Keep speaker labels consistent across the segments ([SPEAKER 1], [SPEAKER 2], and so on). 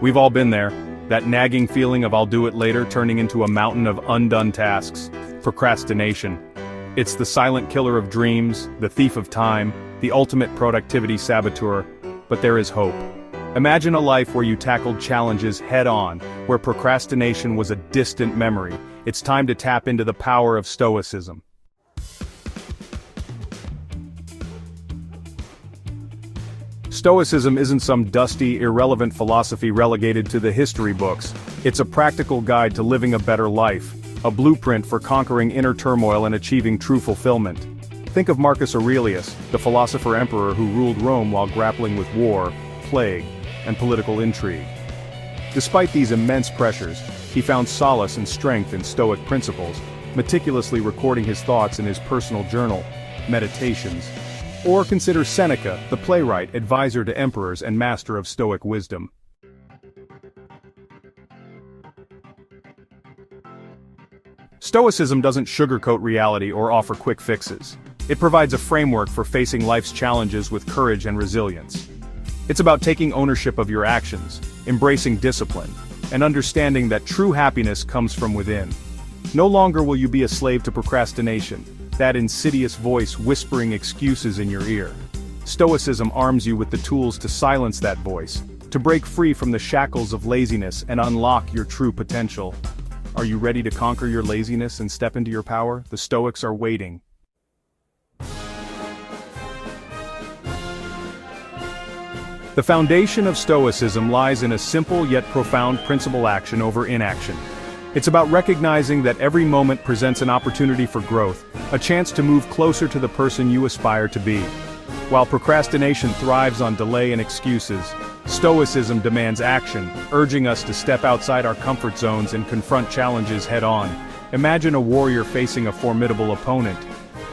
[SPEAKER 1] We've all been there, that nagging feeling of I'll do it later turning into a mountain of undone tasks. Procrastination. It's the silent killer of dreams, the thief of time, the ultimate productivity saboteur, but there is hope. Imagine a life where you tackled challenges head-on, where procrastination was a distant memory. It's time to tap into the power of Stoicism. Stoicism isn't some dusty, irrelevant philosophy relegated to the history books. It's a practical guide to living a better life, a blueprint for conquering inner turmoil and achieving true fulfillment. Think of Marcus Aurelius, the philosopher-emperor who ruled Rome while grappling with war, plague, and political intrigue. Despite these immense pressures, he found solace and strength in Stoic principles, meticulously recording his thoughts in his personal journal, Meditations. Or consider Seneca, the playwright, advisor to emperors and master of Stoic wisdom. Stoicism doesn't sugarcoat reality or offer quick fixes. It provides a framework for facing life's challenges with courage and resilience. It's about taking ownership of your actions, embracing discipline, and understanding that true happiness comes from within. No longer will you be a slave to procrastination, that insidious voice whispering excuses in your ear. Stoicism arms you with the tools to silence that voice, to break free from the shackles of laziness and unlock your true potential. Are you ready to conquer your laziness and step into your power? The Stoics are waiting. The foundation of Stoicism lies in a simple yet profound principle: action over inaction. It's about recognizing that every moment presents an opportunity for growth, a chance to move closer to the person you aspire to be. While procrastination thrives on delay and excuses, Stoicism demands action, urging us to step outside our comfort zones and confront challenges head-on. Imagine a warrior facing a formidable opponent.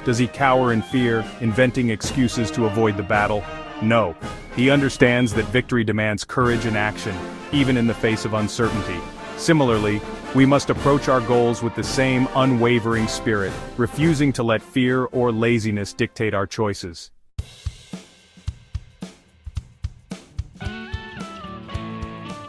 [SPEAKER 1] Does he cower in fear, inventing excuses to avoid the battle? No. He understands that victory demands courage and action, even in the face of uncertainty. Similarly, we must approach our goals with the same unwavering spirit, refusing to let fear or laziness dictate our choices.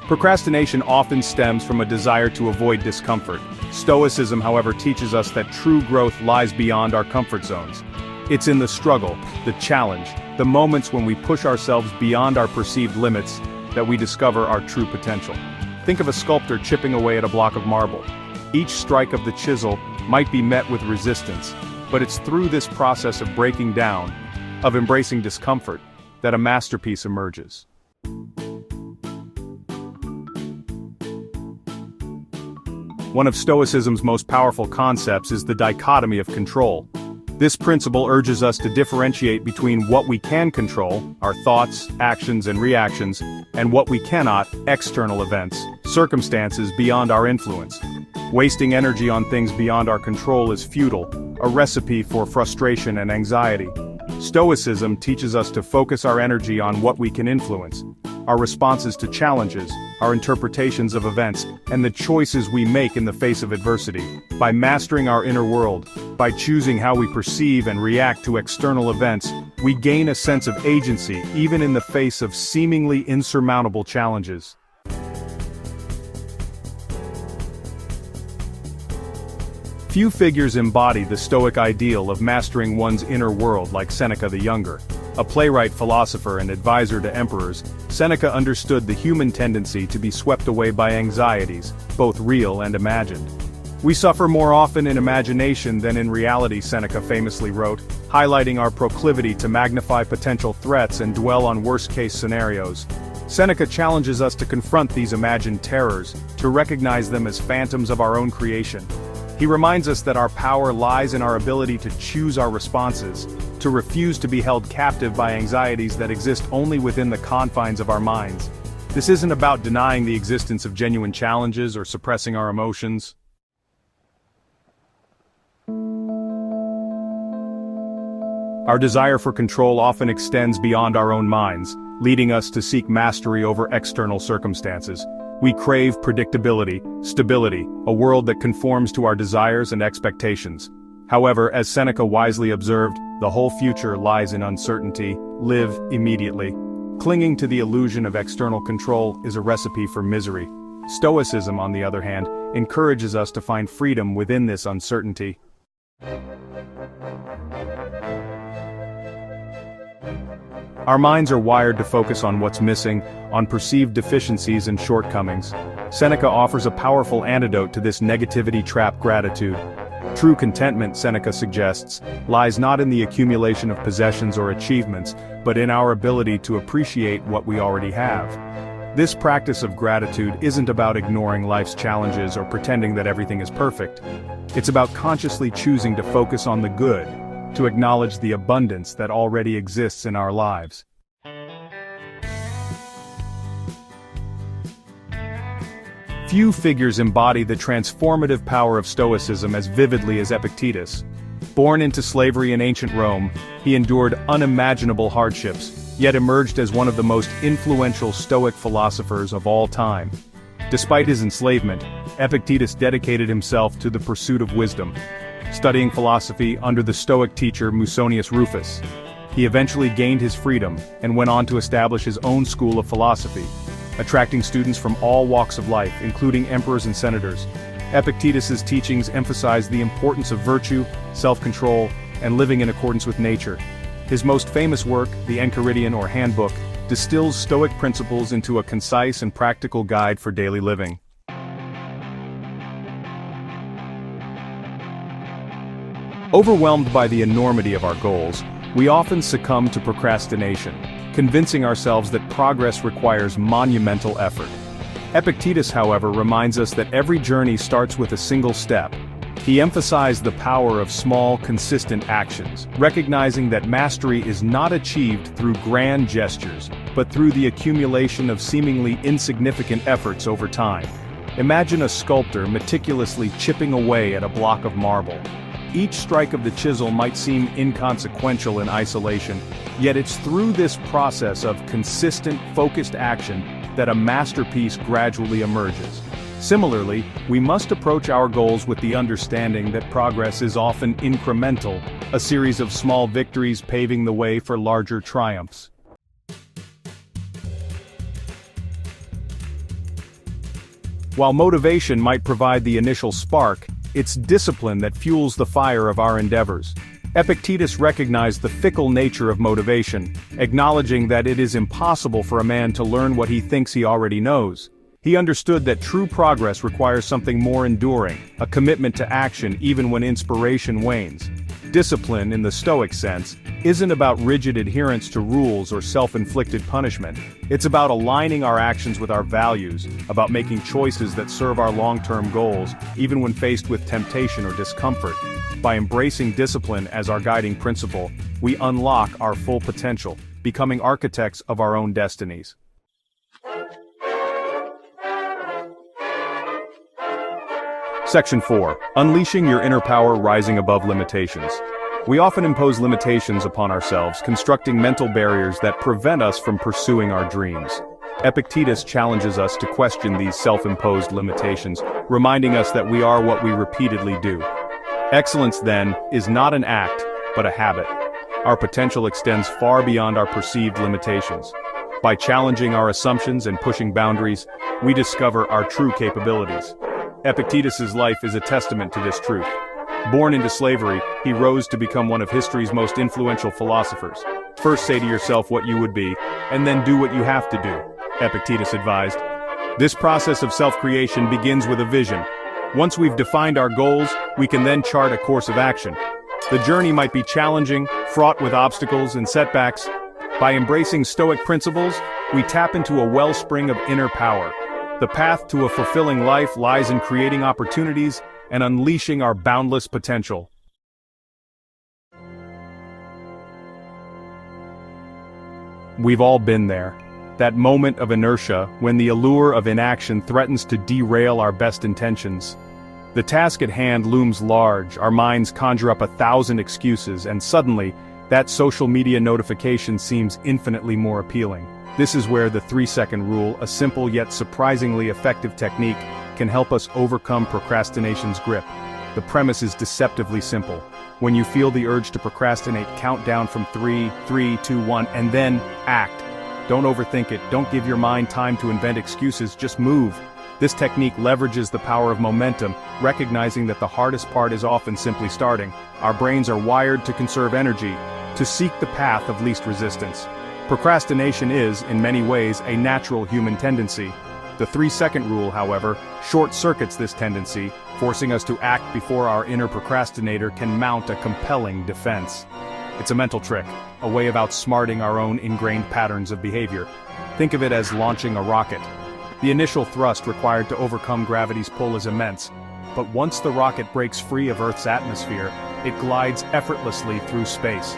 [SPEAKER 1] Procrastination often stems from a desire to avoid discomfort. Stoicism, however, teaches us that true growth lies beyond our comfort zones. It's in the struggle, the challenge, the moments when we push ourselves beyond our perceived limits that we discover our true potential. Think of a sculptor chipping away at a block of marble. Each strike of the chisel might be met with resistance, but it's through this process of breaking down, of embracing discomfort, that a masterpiece emerges. One of Stoicism's most powerful concepts is the dichotomy of control. This principle urges us to differentiate between what we can control, our thoughts, actions, and reactions, and what we cannot, external events, circumstances beyond our influence. Wasting energy on things beyond our control is futile, a recipe for frustration and anxiety. Stoicism teaches us to focus our energy on what we can influence, our responses to challenges, our interpretations of events, and the choices we make in the face of adversity. By mastering our inner world, by choosing how we perceive and react to external events, we gain a sense of agency even in the face of seemingly insurmountable challenges. Few figures embody the Stoic ideal of mastering one's inner world like Seneca the Younger. A playwright, philosopher, and advisor to emperors, Seneca understood the human tendency to be swept away by anxieties, both real and imagined. "We suffer more often in imagination than in reality," Seneca famously wrote, highlighting our proclivity to magnify potential threats and dwell on worst-case scenarios. Seneca challenges us to confront these imagined terrors, to recognize them as phantoms of our own creation. He reminds us that our power lies in our ability to choose our responses, to refuse to be held captive by anxieties that exist only within the confines of our minds. This isn't about denying the existence of genuine challenges or suppressing our emotions. Our desire for control often extends beyond our own minds, leading us to seek mastery over external circumstances. We crave predictability, stability, a world that conforms to our desires and expectations. However, as Seneca wisely observed, the whole future lies in uncertainty. Live immediately. Clinging to the illusion of external control is a recipe for misery. Stoicism, on the other hand, encourages us to find freedom within this uncertainty. Our minds are wired to focus on what's missing, on perceived deficiencies and shortcomings. Seneca offers a powerful antidote to this negativity trap: gratitude. True contentment, Seneca suggests, lies not in the accumulation of possessions or achievements, but in our ability to appreciate what we already have. This practice of gratitude isn't about ignoring life's challenges or pretending that everything is perfect. It's about consciously choosing to focus on the good, to acknowledge the abundance that already exists in our lives. Few figures embody the transformative power of Stoicism as vividly as Epictetus. Born into slavery in ancient Rome, he endured unimaginable hardships, yet emerged as one of the most influential Stoic philosophers of all time. Despite his enslavement, Epictetus dedicated himself to the pursuit of wisdom, studying philosophy under the Stoic teacher Musonius Rufus. He eventually gained his freedom and went on to establish his own school of philosophy, attracting students from all walks of life, including emperors and senators. Epictetus's teachings emphasize the importance of virtue, self-control, and living in accordance with nature. His most famous work, the Enchiridion or Handbook, distills Stoic principles into a concise and practical guide for daily living. Overwhelmed by the enormity of our goals, we often succumb to procrastination, convincing ourselves that progress requires monumental effort. Epictetus, however, reminds us that every journey starts with a single step. He emphasized the power of small, consistent actions, recognizing that mastery is not achieved through grand gestures, but through the accumulation of seemingly insignificant efforts over time. Imagine a sculptor meticulously chipping away at a block of marble. Each strike of the chisel might seem inconsequential in isolation, yet it's through this process of consistent, focused action that a masterpiece gradually emerges. Similarly, we must approach our goals with the understanding that progress is often incremental, a series of small victories paving the way for larger triumphs. While motivation might provide the initial spark, it's discipline that fuels the fire of our endeavors. Epictetus recognized the fickle nature of motivation, acknowledging that it is impossible for a man to learn what he thinks he already knows. He understood that true progress requires something more enduring, a commitment to action even when inspiration wanes. Discipline, in the Stoic sense, isn't about rigid adherence to rules or self-inflicted punishment. It's about aligning our actions with our values, about making choices that serve our long-term goals, even when faced with temptation or discomfort. By embracing discipline as our guiding principle, we unlock our full potential, becoming architects of our own destinies. Section 4. Unleashing your inner power, rising above limitations. We often impose limitations upon ourselves, constructing mental barriers that prevent us from pursuing our dreams. Epictetus challenges us to question these self-imposed limitations, reminding us that we are what we repeatedly do. Excellence, then, is not an act, but a habit. Our potential extends far beyond our perceived limitations. By challenging our assumptions and pushing boundaries, we discover our true capabilities. Epictetus's life is a testament to this truth. Born into slavery, he rose to become one of history's most influential philosophers. First say to yourself what you would be, and then do what you have to do, Epictetus advised. This process of self-creation begins with a vision. Once we've defined our goals, we can then chart a course of action. The journey might be challenging, fraught with obstacles and setbacks. By embracing Stoic principles, we tap into a wellspring of inner power. The path to a fulfilling life lies in creating opportunities and unleashing our boundless potential. We've all been there. That moment of inertia when the allure of inaction threatens to derail our best intentions. The task at hand looms large, our minds conjure up 1,000 excuses, and suddenly, that social media notification seems infinitely more appealing. This is where the 3-second rule, a simple yet surprisingly effective technique, can help us overcome procrastination's grip. The premise is deceptively simple. When you feel the urge to procrastinate, count down from 3, 2, 1, and then act. Don't overthink it, don't give your mind time to invent excuses, just move. This technique leverages the power of momentum, recognizing that the hardest part is often simply starting. Our brains are wired to conserve energy, to seek the path of least resistance. Procrastination is, in many ways, a natural human tendency. The 3-second rule, however, short-circuits this tendency, forcing us to act before our inner procrastinator can mount a compelling defense. It's a mental trick, a way of outsmarting our own ingrained patterns of behavior. Think of it as launching a rocket. The initial thrust required to overcome gravity's pull is immense, but once the rocket breaks free of Earth's atmosphere, it glides effortlessly through space.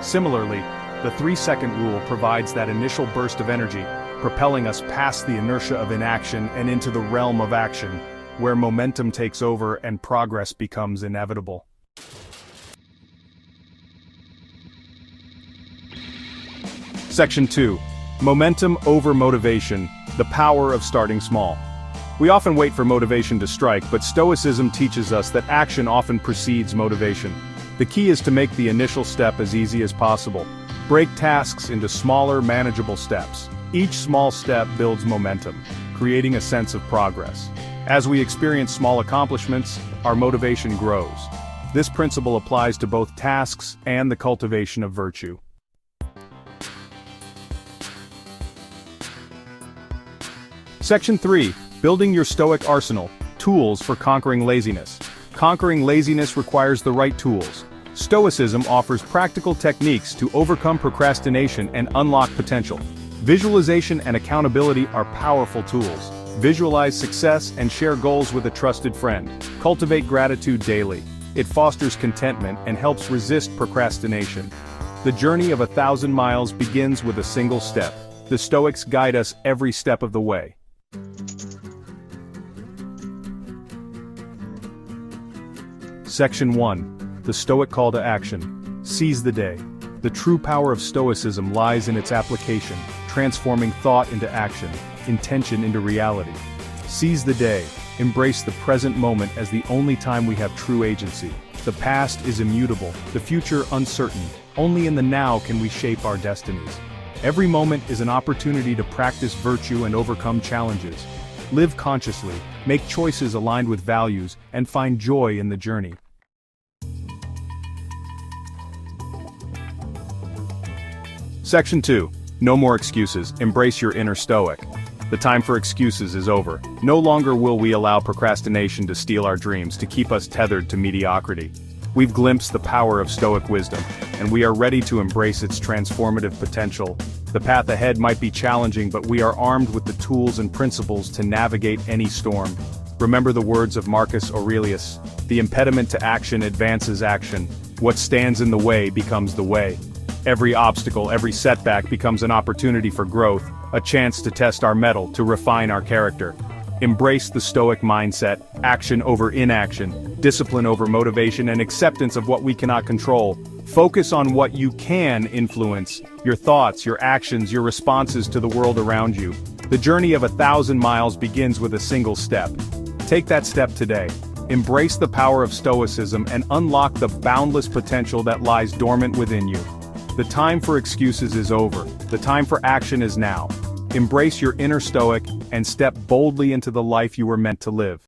[SPEAKER 1] Similarly, the 3-second rule provides that initial burst of energy, propelling us past the inertia of inaction and into the realm of action, where momentum takes over and progress becomes inevitable. Section 2. Momentum over motivation, the power of starting small. We often wait for motivation to strike, but Stoicism teaches us that action often precedes motivation. The key is to make the initial step as easy as possible. Break tasks into smaller, manageable steps. Each small step builds momentum, creating a sense of progress. As we experience small accomplishments, our motivation grows. This principle applies to both tasks and the cultivation of virtue. Section 3. Building your Stoic arsenal, tools for conquering laziness. Conquering laziness requires the right tools. Stoicism offers practical techniques to overcome procrastination and unlock potential. Visualization and accountability are powerful tools. Visualize success and share goals with a trusted friend. Cultivate gratitude daily. It fosters contentment and helps resist procrastination. The journey of 1,000 miles begins with a single step. The Stoics guide us every step of the way. Section 1. The Stoic Call to Action. Seize the day. The true power of Stoicism lies in its application, transforming thought into action, intention into reality. Seize the day. Embrace the present moment as the only time we have true agency. The past is immutable, the future uncertain. Only in the now can we shape our destinies. Every moment is an opportunity to practice virtue and overcome challenges. Live consciously, make choices aligned with values, and find joy in the journey. Section 2. No more excuses. Embrace your inner Stoic. The time for excuses is over. No longer will we allow procrastination to steal our dreams, to keep us tethered to mediocrity. We've glimpsed the power of Stoic wisdom, and we are ready to embrace its transformative potential. The path ahead might be challenging, but we are armed with the tools and principles to navigate any storm. Remember the words of Marcus Aurelius: "The impediment to action advances action. What stands in the way becomes the way." Every obstacle, every setback becomes an opportunity for growth, a chance to test our mettle, to refine our character. Embrace the Stoic mindset: action over inaction, discipline over motivation, and acceptance of what we cannot control. Focus on what you can influence: your thoughts, your actions, your responses to the world around you. The journey of 1,000 miles begins with a single step. Take that step today. Embrace the power of Stoicism and unlock the boundless potential that lies dormant within you. The time for excuses is over. The time for action is now. Embrace your inner Stoic and step boldly into the life you were meant to live.